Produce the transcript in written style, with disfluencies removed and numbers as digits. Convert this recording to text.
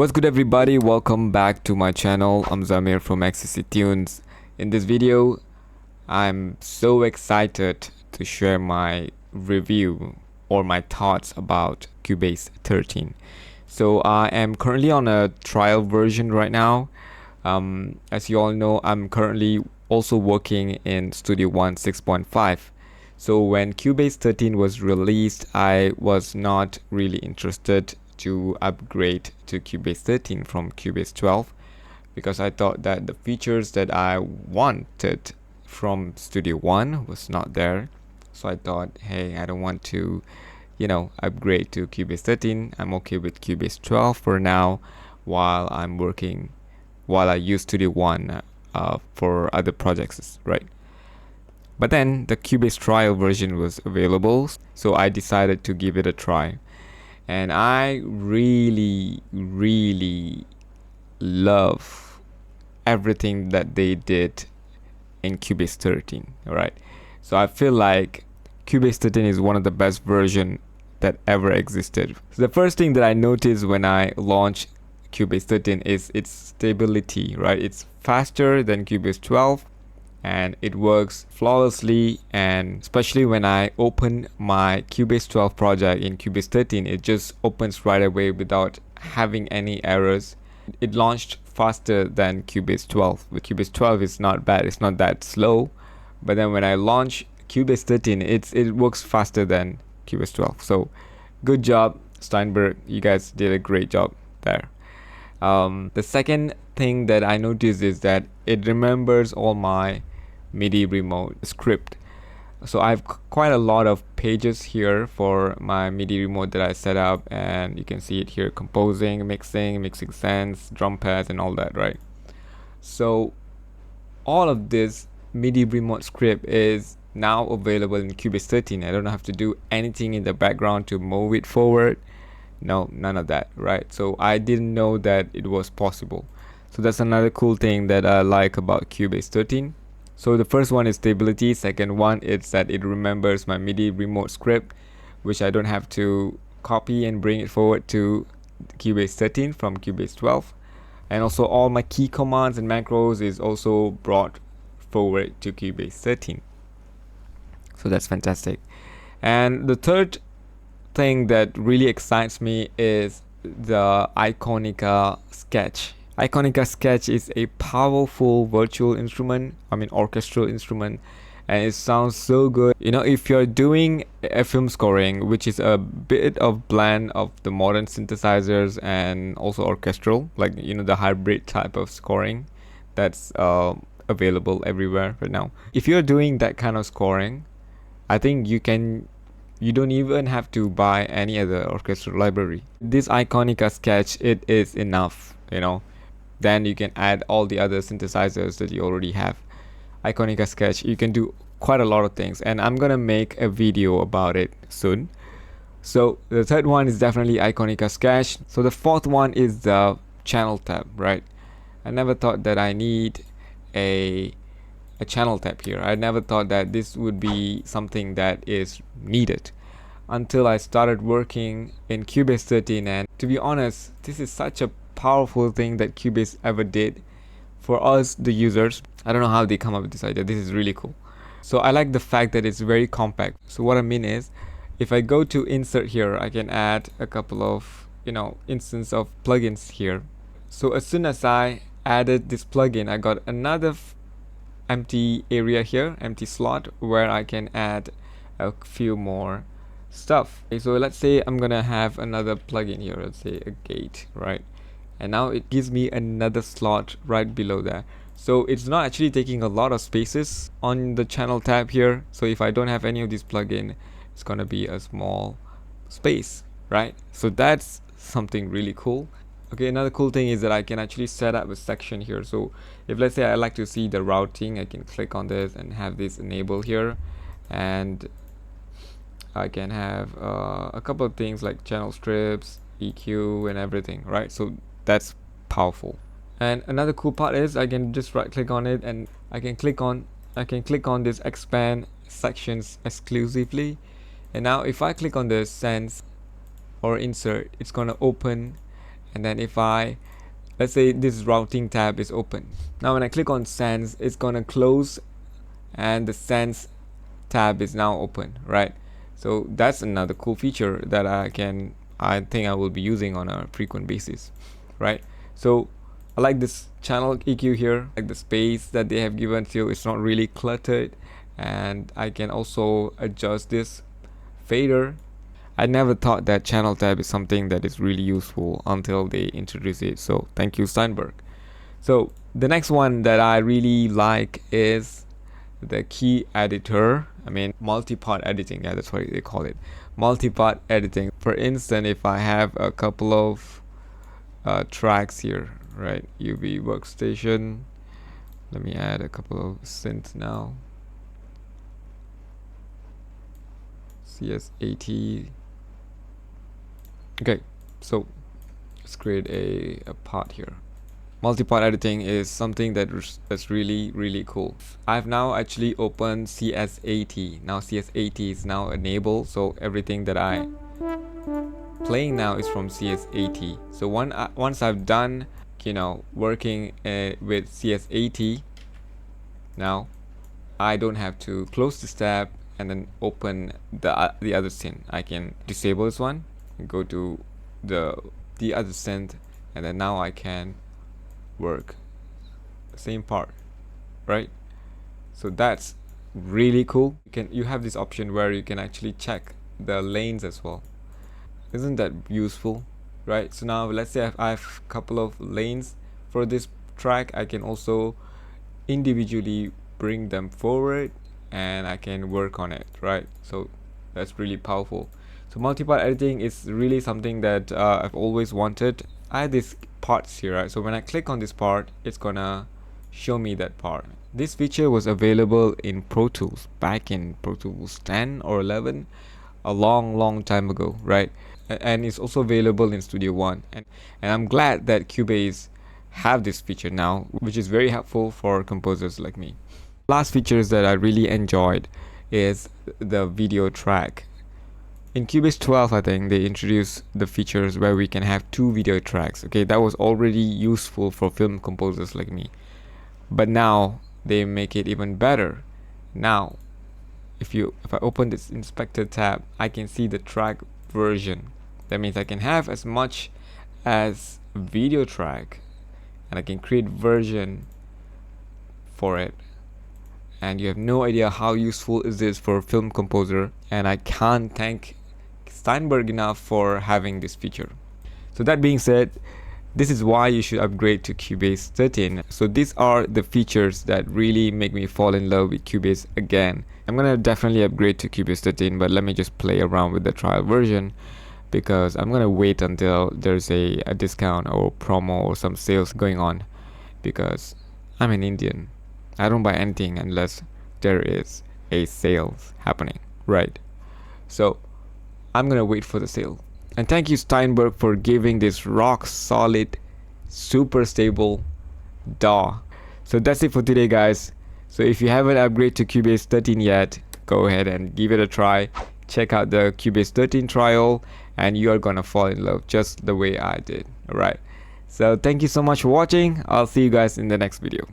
What's good everybody, welcome back to my channel. I'm Zamir from XCC Tunes. In this video, I'm so excited to share my review or my thoughts about Cubase 13. So I am currently on a trial version right now. As you all know, I'm currently also working in Studio One 6.5. So when Cubase 13 was released, I was not really interested to upgrade to Cubase 13 from Cubase 12 because I thought that the features that I wanted from Studio One was not there. So I thought, hey, I don't want to, upgrade to Cubase 13. I'm okay with Cubase 12 for now while I use Studio One for other projects, right? But then the Cubase trial version was available, so I decided to give it a try. And I really love everything that they did in Cubase 13, right? So I feel like Cubase 13 is one of the best versions that ever existed. So the first thing that I noticed when I launched Cubase 13 is its stability, right? It's faster than Cubase 12 and it works flawlessly, and especially when I open my Cubase 12 project in Cubase 13, it just opens right away without having any errors. It launched faster than Cubase 12. With Cubase 12 it's not bad, it's not that slow, but then when I launch Cubase 13 it works faster than Cubase 12. So good job Steinberg, you guys did a great job there. The second thing that I noticed is that it remembers all my MIDI remote script. So I have quite a lot of pages here for my MIDI remote that I set up, and you can see it here: composing, mixing sense, drum pads and all that, right? So all of this MIDI remote script is now available in Cubase 13. I don't have to do anything in the background to move it forward. No, none of that, right? So I didn't know that it was possible. So that's another cool thing that I like about Cubase 13. So the first one is stability. Second one is that it remembers my MIDI remote script, which I don't have to copy and bring it forward to Cubase 13 from Cubase 12. And also all my key commands and macros is also brought forward to Cubase 13. So that's fantastic. And the third thing that really excites me is the Iconica Sketch. Iconica Sketch is a powerful virtual instrument, orchestral instrument, and it sounds so good. If you're doing a film scoring, which is a bit of blend of the modern synthesizers and also orchestral, like the hybrid type of scoring that's available everywhere right now. If you're doing that kind of scoring, I think you don't even have to buy any other orchestral library. This Iconica Sketch, it is enough, Then you can add all the other synthesizers that you already have. Iconica Sketch, you can do quite a lot of things, and I'm gonna make a video about it soon. So the third one is definitely Iconica Sketch. So the fourth one is the channel tab, right? I never thought that I need a channel tab here. I never thought that this would be something that is needed until I started working in Cubase 13, and to be honest, this is such a powerful thing that Cubase ever did for us, the users. I don't know how they come up with this idea. This is really cool. So I like the fact that it's very compact. So what I mean is, if I go to insert here, I can add a couple of instance of plugins here. So as soon as I added this plugin, I got another empty area here, empty slot, where I can add a few more stuff. Okay, so let's say I'm gonna have another plugin here, let's say a gate, right? And now it gives me another slot right below there. So it's not actually taking a lot of spaces on the channel tab here. So if I don't have any of these plugin, it's gonna be a small space, right? So that's something really cool. Okay, another cool thing is that I can actually set up a section here. So if let's say I like to see the routing, I can click on this and have this enabled here, and I can have a couple of things like channel strips, EQ and everything, right? So that's powerful. And another cool part is I can just right click on it and I can click on this expand sections exclusively, and now if I click on the sense or insert, it's gonna open And then if I, let's say this routing tab is open. Now when I click on Sans, it's gonna close and the Sans tab is now open, right? So that's another cool feature that I think I will be using on a frequent basis, right? So I like this channel EQ here, like the space that they have given to you. It's not really cluttered, and I can also adjust this fader. I never thought that channel tab is something that is really useful until they introduce it. So thank you, Steinberg. So the next one that I really like is the key editor. I mean, multi-part editing. Yeah, that's what they call it. Multi-part editing. For instance, if I have a couple of tracks here, right? UV workstation. Let me add a couple of synths now. CS80. Okay, so let's create a part here. Multi-part editing is something that's really cool. I've now actually opened CS80. Now CS80 is now enabled, so everything that I playing now is from CS80. So once I've done, you know, working with CS80, now I don't have to close this tab and then open the other synth. I can disable this one, go to the other synth, and then now I can work the same part, right? So that's really cool. You have this option where you can actually check the lanes as well. Isn't that useful, right? So now let's say I have a couple of lanes for this track. I can also individually bring them forward and I can work on it, right? So that's really powerful. So multi-part editing is really something that I've always wanted. I had these parts here, right? So when I click on this part, it's gonna show me that part. This feature was available in Pro Tools back in Pro Tools 10 or 11, a long time ago, right? And it's also available in Studio One, and I'm glad that Cubase have this feature now, which is very helpful for composers like me. Last features that I really enjoyed is the video track. In Cubase 12, I think they introduced the features where we can have 2 video tracks. Okay, that was already useful for film composers like me, but now they make it even better. Now if I open this inspector tab, I can see the track version. That means I can have as much as video track, and I can create version for it. And you have no idea how useful is this for a film composer, and I can't thank Steinberg enough for having this feature. So that being said, this is why you should upgrade to Cubase 13. So these are the features that really make me fall in love with Cubase again. I'm gonna definitely upgrade to Cubase 13, but let me just play around with the trial version, because I'm gonna wait until there's a discount or promo or some sales going on, because I'm an Indian. I don't buy anything unless there is a sale happening, right? So I'm gonna wait for the sale. And thank you, Steinberg, for giving this rock solid, super stable DAW. So that's it for today, guys. So if you haven't upgraded to Cubase 13 yet, go ahead and give it a try. Check out the Cubase 13 trial, and you are gonna fall in love just the way I did. Alright, so thank you so much for watching. I'll see you guys in the next video.